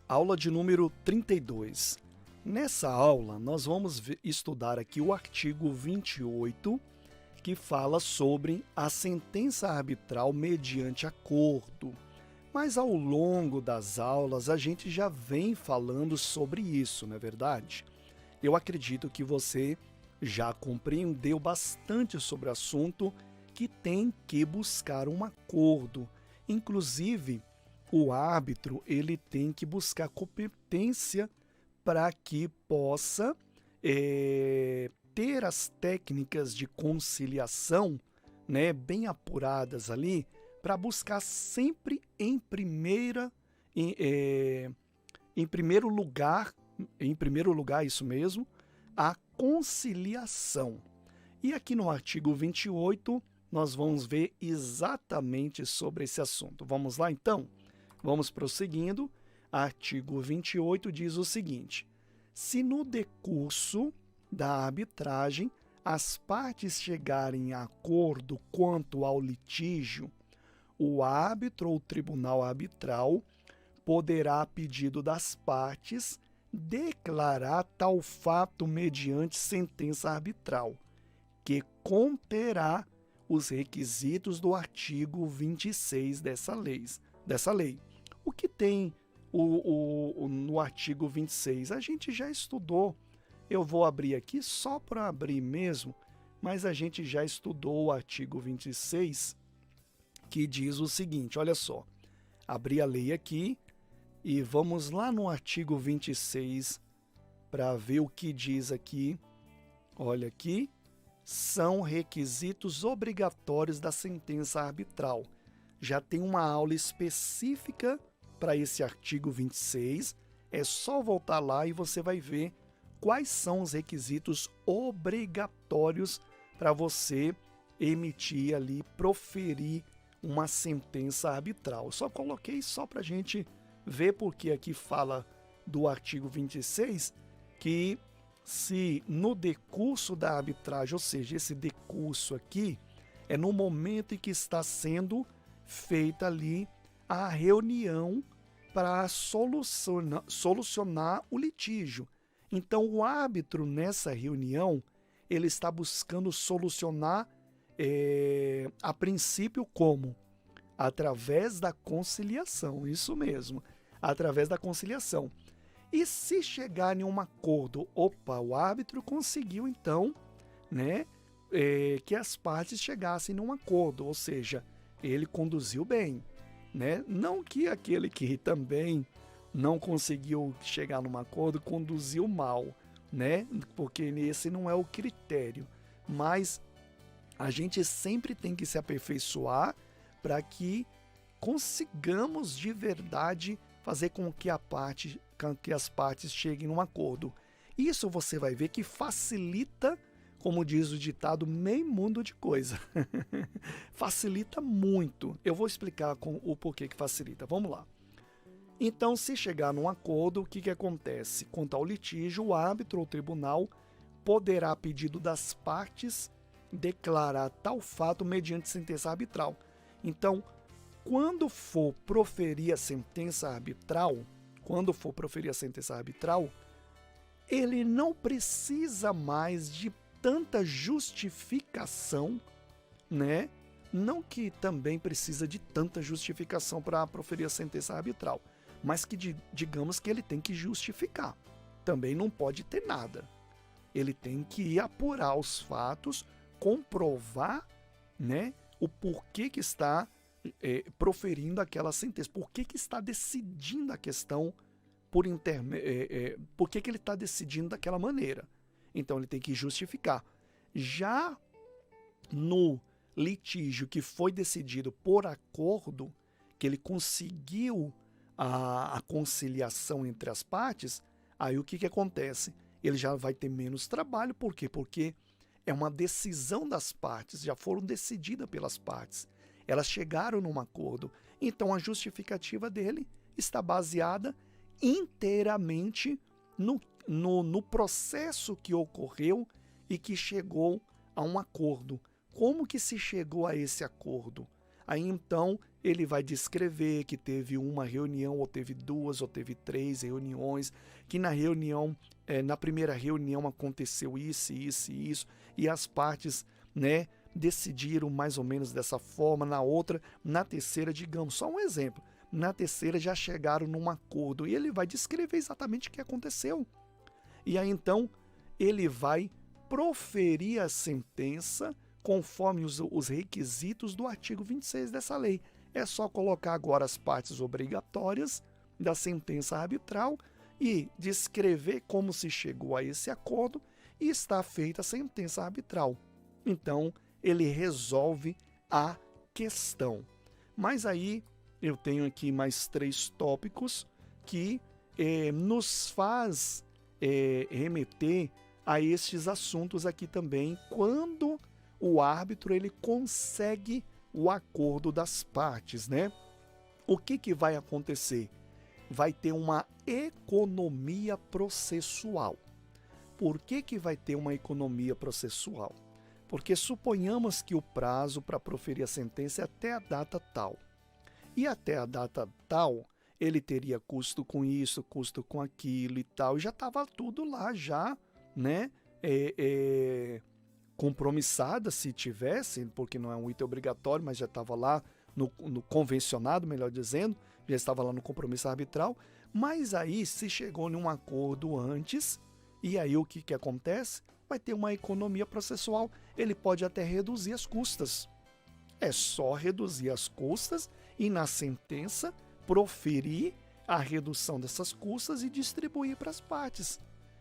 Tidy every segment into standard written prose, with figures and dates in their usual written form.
Aula de número 32. Nessa aula, nós vamos estudar aqui o artigo 28, que fala sobre a sentença arbitral mediante acordo. Mas ao longo das aulas, a gente já vem falando sobre isso, não é verdade? Eu acredito que você já compreendeu bastante sobre o assunto, que tem que buscar um acordo. Inclusive, o árbitro ele tem que buscar competência para que possa ter as técnicas de conciliação, né, bem apuradas ali, para buscar sempre em primeiro lugar, isso mesmo, a conciliação. E aqui no artigo 28, nós vamos ver exatamente sobre esse assunto. Vamos lá, então? Vamos prosseguindo. Artigo 28 diz o seguinte: se no decurso da arbitragem as partes chegarem a acordo quanto ao litígio, o árbitro ou tribunal arbitral poderá, a pedido das partes, declarar tal fato mediante sentença arbitral, que conterá os requisitos do artigo 26 dessa lei. O que tem no artigo 26? A gente já estudou. Eu vou abrir aqui só para abrir mesmo, mas a gente já estudou o artigo 26, que diz o seguinte, olha só. Abri a lei aqui e vamos lá no artigo 26 para ver o que diz aqui. Olha aqui, são requisitos obrigatórios da sentença arbitral. Já tem uma aula específica para esse artigo 26, é só voltar lá e você vai ver quais são os requisitos obrigatórios para você emitir ali, proferir uma sentença arbitral. Eu só coloquei só para a gente ver, porque aqui fala do artigo 26 que se no decurso da arbitragem, ou seja, esse decurso aqui é no momento em que está sendo feita ali a reunião para solucionar o litígio. Então, o árbitro nessa reunião, ele está buscando solucionar a princípio como? Através da conciliação, isso mesmo, através da conciliação. E se chegar em um acordo, o árbitro conseguiu então, né, que as partes chegassem num acordo, ou seja, ele conduziu bem, né? Não que aquele que também não conseguiu chegar num acordo conduziu mal, né? Porque esse não é o critério. Mas a gente sempre tem que se aperfeiçoar para que consigamos de verdade fazer com que as partes cheguem num acordo. Isso você vai ver que facilita, como diz o ditado, meio mundo de coisa. Facilita muito. Eu vou explicar o porquê que facilita. Vamos lá. Então, se chegar num acordo, o que acontece? Quanto ao litígio, o árbitro ou tribunal poderá, a pedido das partes, declarar tal fato mediante sentença arbitral. Então, quando for proferir a sentença arbitral, ele não precisa mais de tanta justificação, né? Não que também precisa de tanta justificação para proferir a sentença arbitral, mas que digamos que ele tem que justificar. Também não pode ter nada. Ele tem que apurar os fatos, comprovar, né, o porquê que está proferindo aquela sentença, por que está decidindo a questão por que ele está decidindo daquela maneira. Então ele tem que justificar. Já no litígio que foi decidido por acordo, que ele conseguiu a conciliação entre as partes, aí o que acontece? Ele já vai ter menos trabalho, por quê? Porque é uma decisão das partes, já foram decididas pelas partes. Elas chegaram num acordo. Então a justificativa dele está baseada inteiramente no processo que ocorreu e que chegou a um acordo. Como que se chegou a esse acordo? Aí então ele vai descrever que teve uma reunião, ou teve duas, ou teve três reuniões, que na reunião, na primeira reunião aconteceu isso, isso e isso, e as partes, né, decidiram mais ou menos dessa forma, na terceira, digamos, só um exemplo, na terceira já chegaram num acordo, e ele vai descrever exatamente o que aconteceu. E aí então ele vai proferir a sentença conforme os requisitos do artigo 26 dessa lei. É só colocar agora as partes obrigatórias da sentença arbitral e descrever como se chegou a esse acordo e está feita a sentença arbitral. Então, ele resolve a questão. Mas aí eu tenho aqui mais 3 tópicos que nos faz remeter a estes assuntos aqui também, quando o árbitro ele consegue o acordo das partes, né? O que vai acontecer? Vai ter uma economia processual. Por que vai ter uma economia processual? Porque suponhamos que o prazo para proferir a sentença é até a data tal. E até a data tal, ele teria custo com isso, custo com aquilo e tal, e já estava tudo lá já, né? Compromissada, se tivesse, porque não é um item obrigatório, mas já estava lá no convencionado, melhor dizendo, já estava lá no compromisso arbitral, mas aí se chegou num acordo antes, e aí o que acontece? Vai ter uma economia processual, ele pode até reduzir as custas. É só reduzir as custas e na sentença proferir a redução dessas custas e distribuir para as partes.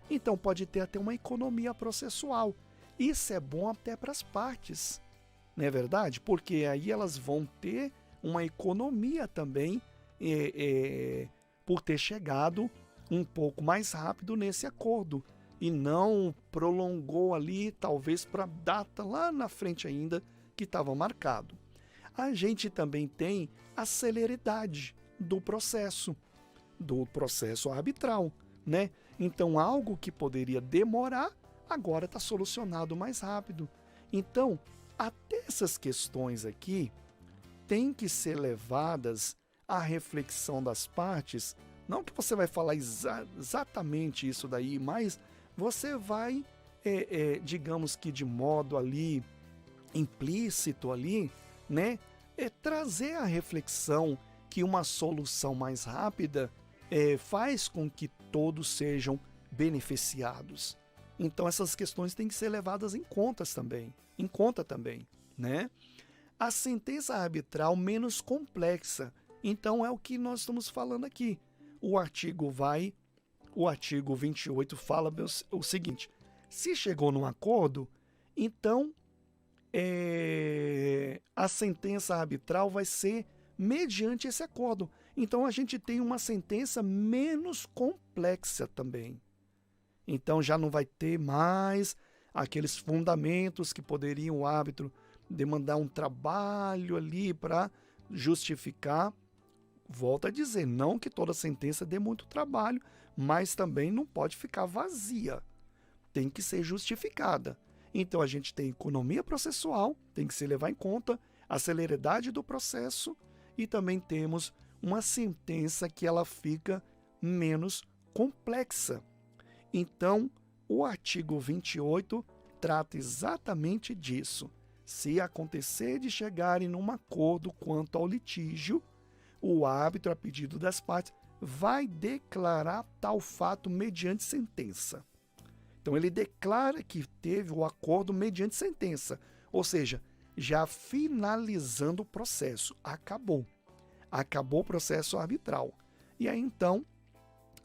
Então pode ter até uma economia processual. Isso é bom até para as partes, não é verdade? Porque aí elas vão ter uma economia também por ter chegado um pouco mais rápido nesse acordo e não prolongou ali, talvez para a data lá na frente ainda que estava marcado. A gente também tem a celeridade do processo arbitral, né? Então algo que poderia demorar agora está solucionado mais rápido. Então, até essas questões aqui têm que ser levadas à reflexão das partes. Não que você vai falar exatamente isso daí, mas você vai, digamos que de modo ali, implícito ali, né? Trazer a reflexão que uma solução mais rápida faz com que todos sejam beneficiados. Então essas questões têm que ser levadas em conta também, né? A sentença arbitral menos complexa. Então é o que nós estamos falando aqui. O artigo 28 fala o seguinte: se chegou num acordo, então a sentença arbitral vai ser mediante esse acordo. Então a gente tem uma sentença menos complexa também. Então já não vai ter mais aqueles fundamentos que poderiam o árbitro demandar um trabalho ali para justificar. Volto a dizer, não que toda sentença dê muito trabalho, mas também não pode ficar vazia. Tem que ser justificada. Então a gente tem economia processual, tem que se levar em conta a celeridade do processo e também temos uma sentença que ela fica menos complexa. Então, o artigo 28 trata exatamente disso. Se acontecer de chegarem num acordo quanto ao litígio, o árbitro, a pedido das partes, vai declarar tal fato mediante sentença. Então, ele declara que teve o acordo mediante sentença, ou seja, já finalizando o processo. Acabou o processo arbitral. E aí, então,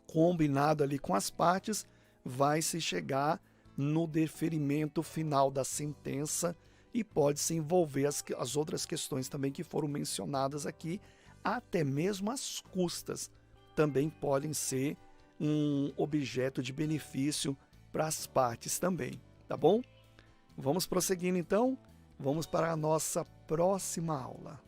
combinado ali com as partes, vai se chegar no deferimento final da sentença e pode-se envolver as outras questões também que foram mencionadas aqui, até mesmo as custas também podem ser um objeto de benefício para as partes também, tá bom? Vamos prosseguindo então, vamos para a nossa próxima aula.